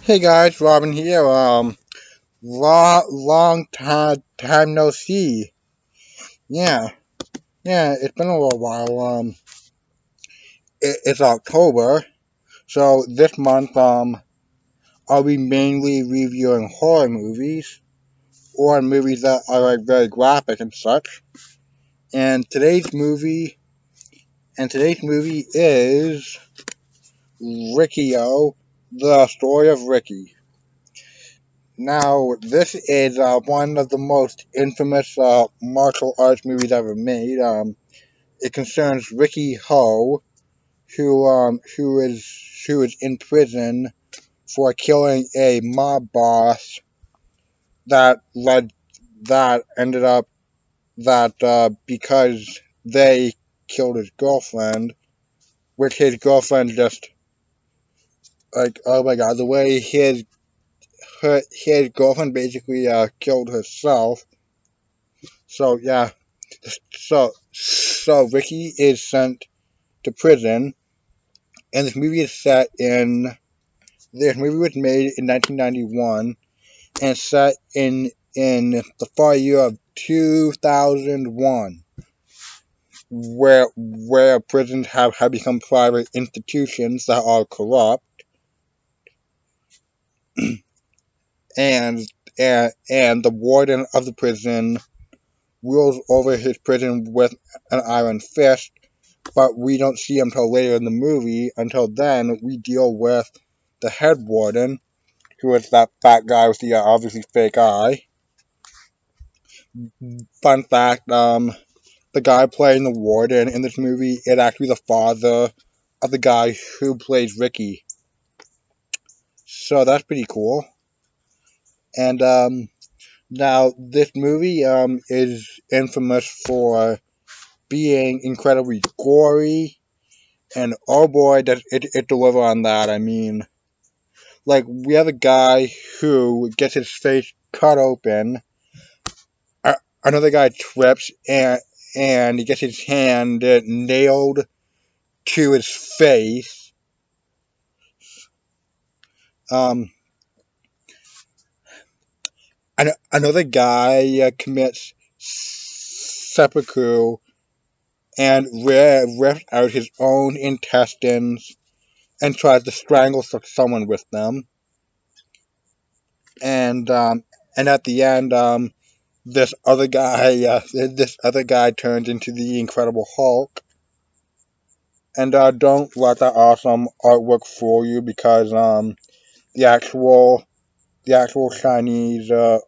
Hey guys, Robin here. Long time no see. Yeah, yeah, it's been a little while. It's October, so this month, I'll be mainly reviewing horror movies or movies that are like very graphic and such. And today's movie is Riki-Oh, the story of Ricky. Now, this is one of the most infamous martial arts movies ever made. It concerns Riki-Ho, who is in prison for killing a mob boss that led that ended up that because they killed his girlfriend, which his girlfriend just like oh my god, the way his girlfriend basically killed herself. So yeah, so Ricky is sent to prison, and this movie was made in 1991 and set in the far year of 2001, where prisons have become private institutions that are corrupt, and and the warden of the prison rules over his prison with an iron fist. But we don't see him until later in the movie. Until then, we deal with the head warden, who is that fat guy with the obviously fake eye. Fun fact, the guy playing the warden in this movie is actually the father of the guy who plays Ricky. So that's pretty cool. And now this movie is infamous for being incredibly gory, and oh boy, does it deliver on that. I mean, like we have a guy who gets his face cut open, another guy trips and he gets his hand nailed to his face. Um, another guy commits seppuku and rips out his own intestines and tries to strangle someone with them. And at the end, this other guy turns into the Incredible Hulk. And don't let that awesome artwork fool you, because the actual the actual Chinese the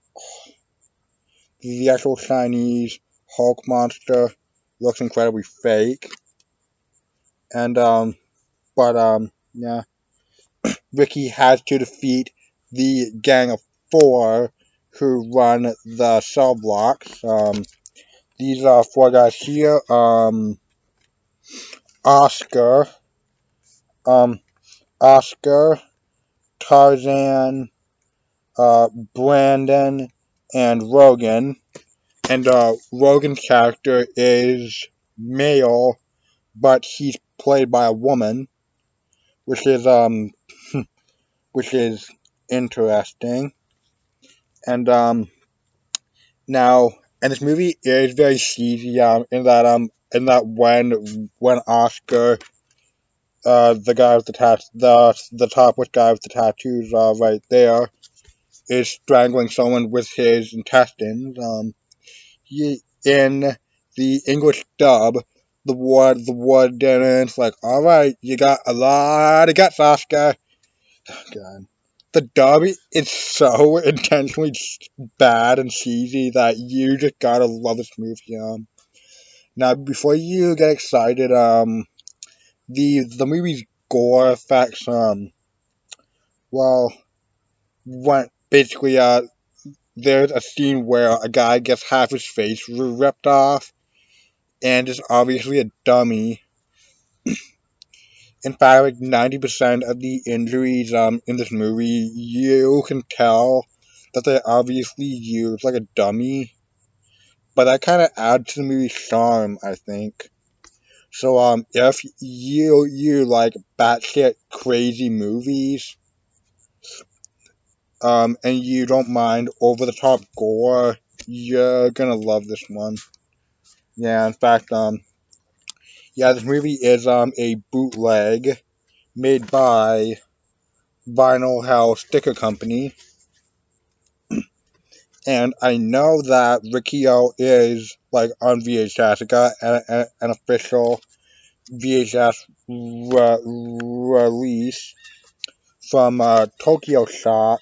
actual Chinese Hulk monster looks incredibly fake. And yeah, Ricky has to defeat the gang of four who run the cell blocks. These are four guys here. Oscar, um, Oscar, Tarzan, Brandon, and Rogan. And Rogan's character is male, but he's played by a woman, which is which is interesting. And now, and this movie is very cheesy in that when Oscar the guy with the the topless guy with the tattoos right there is strangling someone with his intestines. In the English dub, the warden's like, all right, you got a lot of guts, Oscar. Oh, God. The dub is so intentionally bad and cheesy that you just gotta love this movie. Now, before you get excited, the movie's gore effects, well, when basically, there's a scene where a guy gets half his face ripped off, and is obviously a dummy. In fact, like 90% of the injuries in this movie, you can tell that they obviously used like a dummy, but that kind of adds to the movie's charm, I think. So if you like batshit crazy movies, and you don't mind over the top gore, you're gonna love this one. Yeah, in fact, yeah, this movie is a bootleg made by Vinyl Hell Sticker Company, and I know that Riki-Oh is like on VHS. It got an official VHS release from Tokyo Shock,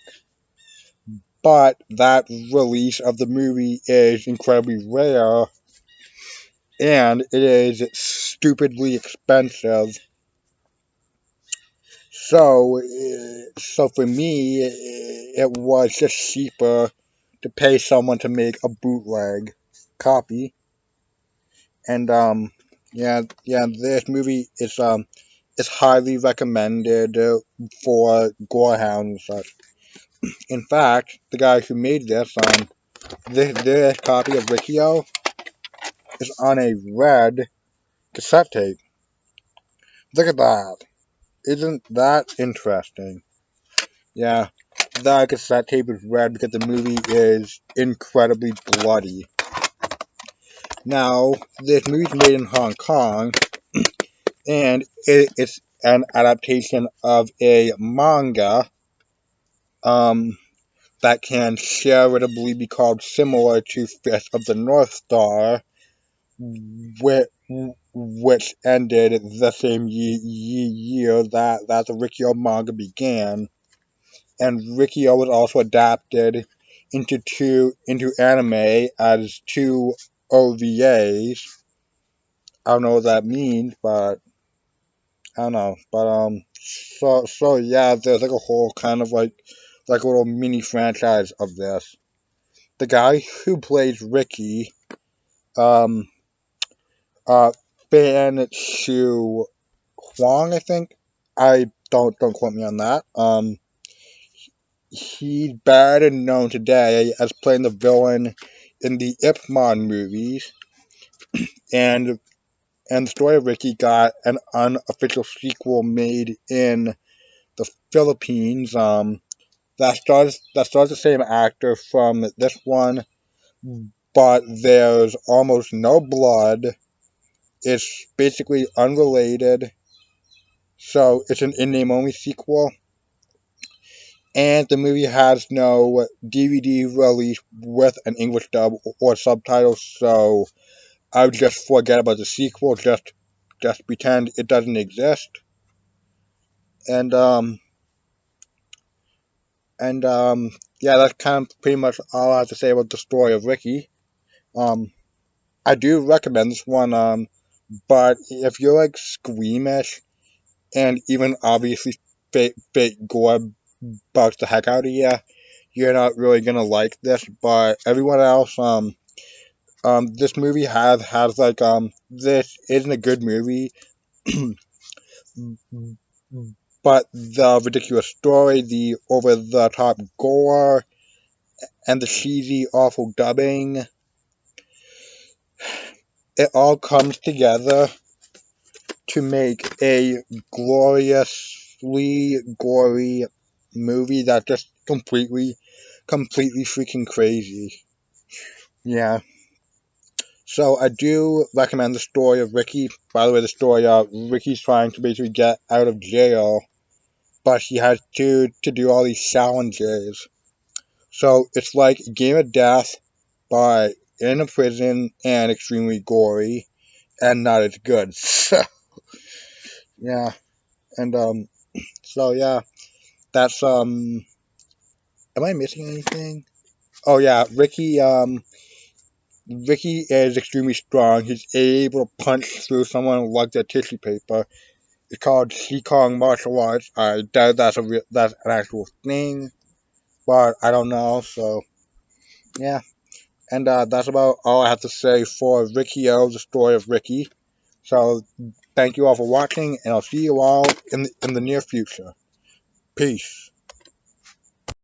but that release of the movie is incredibly rare and it is stupidly expensive. So for me, it was just cheaper to pay someone to make a bootleg copy. And yeah, this movie is highly recommended for gorehounds and such. In fact, the guy who made this copy of Riki-Oh is on a red cassette tape. Look at that! Isn't that interesting? Yeah, the cassette tape is red because the movie is incredibly bloody. Now, this movie's made in Hong Kong, and it's an adaptation of a manga um, that can charitably be called similar to Fist of the North Star, which ended the same year that the Riki-Oh manga began. And Riki-Oh was also adapted into anime as two OVAs. I don't know what that means, but I don't know. But so yeah, there's like a whole kind of like a little mini franchise of this. The guy who plays Ricky, um, uh, Fan Shu Huang, I think. I don't quote me on that. He's better known today as playing the villain in the Ip Man movies, and the story of Ricky got an unofficial sequel made in the Philippines. That stars the same actor from this one, but there's almost no blood. It's basically unrelated, so it's an in-name only sequel. And the movie has no DVD release with an English dub or subtitles, so I would just forget about the sequel, just pretend it doesn't exist. And yeah, that's kind of pretty much all I have to say about the story of Ricky. Um, I do recommend this one, but if you're like squeamish and even obviously fake gore bugs the heck out of you, you're not really gonna like this. But everyone else, this movie has like this isn't a good movie, but the ridiculous story, the over the top gore, and the cheesy awful dubbing, it all comes together to make a gloriously gory movie that's just completely freaking crazy. Yeah. So I do recommend the story of Ricky. By the way, the story of Ricky's trying to basically get out of jail, but he has to do all these challenges. So it's like Game of Death, but in a prison and extremely gory and not as good. So yeah, and so yeah, that's Am I missing anything? Oh yeah, Ricky is extremely strong. He's able to punch through someone like their tissue paper. It's called Qigong martial arts. I doubt that's an actual thing, but I don't know. So yeah, and that's about all I have to say for Riki-Oh, the story of Ricky. So thank you all for watching, and I'll see you all in the near future. Peace.